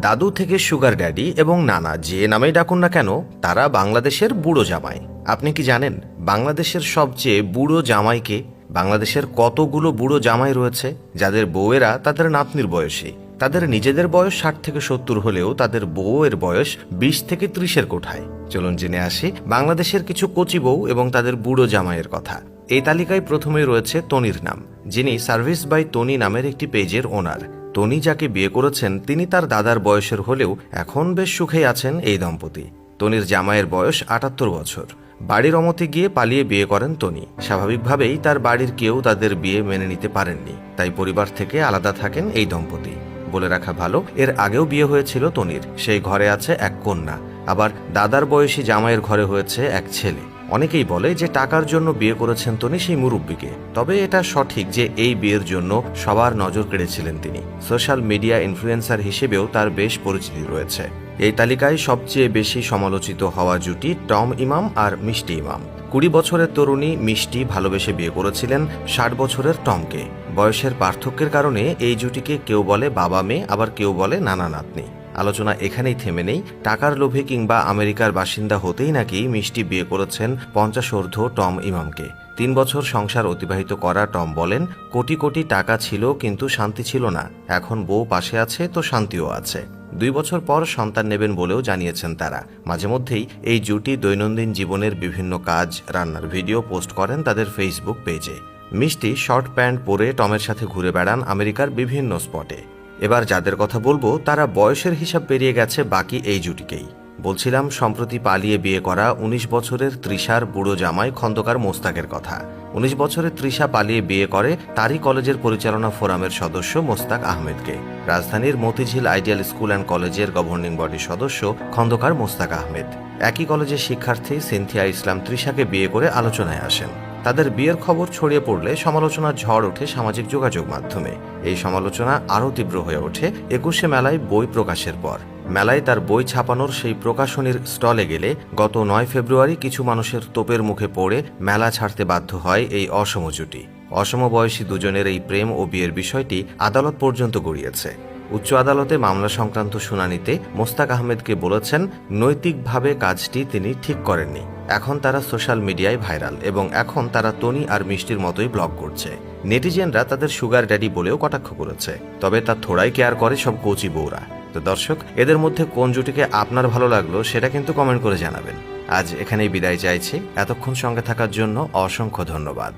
দাদু থেকে sugar daddy এবং নানা যে নামেই ডাকুন না কেন, তারা বাংলাদেশের বুড়ো জামাই। আপনি কি জানেন বাংলাদেশের সবচেয়ে বুড়ো জামাইকে? বাংলাদেশের কতগুলো বুড়ো জামাই রয়েছে যাদের বউয়েরা তাদের নাতনির বয়সী। তাদের নিজেদের বয়স 60 থেকে 70 হলেও তাদের বউয়ের বয়স 20 থেকে 30-এর কোঠায়। চলুন জেনে আসি বাংলাদেশের কিছু কচি বউ এবং তাদের বুড়ো জামাইয়ের কথা। এই তালিকায় প্রথমেই রয়েছে তনির নাম, যিনি সার্ভিস বাই তনি নামের একটি পেজের ওনার। তনি যাকে বিয়ে করেছেন তিনি তার দাদার বয়সের হলেও এখন বেশ সুখেই আছেন এই দম্পতি। তনির জামাইয়ের বয়স 78 বছর। বাড়ির অমতে গিয়ে পালিয়ে বিয়ে করেন তনি। স্বাভাবিকভাবেই তার বাড়ির কেউ তাদের বিয়ে মেনে নিতে পারেননি, তাই পরিবার থেকে আলাদা থাকেন এই দম্পতি। বলে রাখা ভালো, এর আগেও বিয়ে হয়েছিল তনির, সেই ঘরে আছে এক কন্যা। আবার দাদার বয়সী জামাইয়ের ঘরে হয়েছে এক ছেলে। অনেকেই বলে যে টাকার জন্য বিয়ে করেছেন তনি সেই মুরব্বীকে, তবে এটা সঠিক যে এই বিয়ের জন্য সবার নজর কেড়েছিলেন তিনি। সোশ্যাল মিডিয়া ইনফ্লুয়েন্সার হিসেবেও তার বেশ পরিচিতি রয়েছে। এই তালিকায় সবচেয়ে বেশি সমালোচিত হওয়া জুটি টম ইমাম আর মিষ্টি ইমাম। 20 বছরের তরুণী মিষ্টি ভালোবেসে বিয়ে করেছিলেন 60 বছরের টমকে। বয়সের পার্থক্যের কারণে এই জুটিকে কেউ বলে বাবা মেয়ে, আবার কেউ বলে নানা নাতনি। আলোচনা এখানেই থেমে নেই। টাকার লোভে কিংবা আমেরিকার বাসিন্দা হতেই নাকি মিষ্টি বিয়ে করেছেন 50 টম ইমামকে। 3 বছর সংসার অতিবাহিত করা টম বলেন, কোটি কোটি টাকা ছিল কিন্তু শান্তি ছিল না। এখন বউ পাশে আছে তো শান্তিও আছে। 2 বছর পর সন্তান নেবেন বলেও জানিয়েছেন তারা। মাঝে মধ্যেই এই জুটি দৈনন্দিন জীবনের বিভিন্ন কাজ, রান্নার ভিডিও পোস্ট করেন তাদের ফেসবুক পেজে। মিষ্টি শর্ট প্যান্ট পরে টমের সাথে ঘুরে বেড়ান আমেরিকার বিভিন্ন স্পটে। এবার যাদের কথা বলবো তারা বয়সের হিসাব পেরিয়ে গেছে বাকি এই জুটিকেই। বলছিলাম সম্প্রতি পালিয়ে বিয়ে করা 19 বছরের তৃষার বুড়ো জামাই খন্দকার মোস্তাকের কথা। 19 বছরের তৃষা পালিয়ে বিয়ে করে তারই কলেজের পরিচালনা ফোরামের সদস্য মোস্তাক আহমেদকে। রাজধানীর মতিঝিল আইডিয়াল স্কুল অ্যান্ড কলেজের গভর্নিং বডির সদস্য খন্দকার মোস্তাক আহমেদ। একই কলেজের শিক্ষার্থী সিনথিয়া ইসলাম তৃষাকে বিয়ে করে আলোচনায় আসেন। তাদের বিয়ের খবর ছড়িয়ে পড়লে সমালোচনার ঝড় ওঠে সামাজিক যোগাযোগ মাধ্যমে। এই সমালোচনা আরও তীব্র হয়ে ওঠে 21শে মেলায় বই প্রকাশের পর। মেলায় তার বই ছাপানোর সেই প্রকাশনীর স্টলে গেলে গত 9 ফেব্রুয়ারি কিছু মানুষের তোপের মুখে পড়ে মেলা ছাড়তে বাধ্য হয় এই অসম জুটি। অসম বয়সী দুজনের এই প্রেম ও বিয়ের বিষয়টি আদালত পর্যন্ত গড়িয়েছে। উচ্চ আদালতে মামলা সংক্রান্ত শুনানিতে মোস্তাক আহমেদকে বলেছেন নৈতিকভাবে কাজটি তিনি ঠিক করেননি। এখন তারা সোশ্যাল মিডিয়ায় ভাইরাল এবং এখন তারা তনি আর মিষ্টির মতোই ব্লগ করছে। নেটিজেনরা তাদের সুগার ড্যাডি বলেও কটাক্ষ করেছে, তবে তা থোড়াই কেয়ার করে সব কচি বউরা। তো দর্শক, এদের মধ্যে কোন জুটিকে আপনার ভালো লাগলো সেটা কিন্তু কমেন্ট করে জানাবেন। আজ এখানেই বিদায় চাইছি। এতক্ষণ সঙ্গে থাকার জন্য অসংখ্য ধন্যবাদ।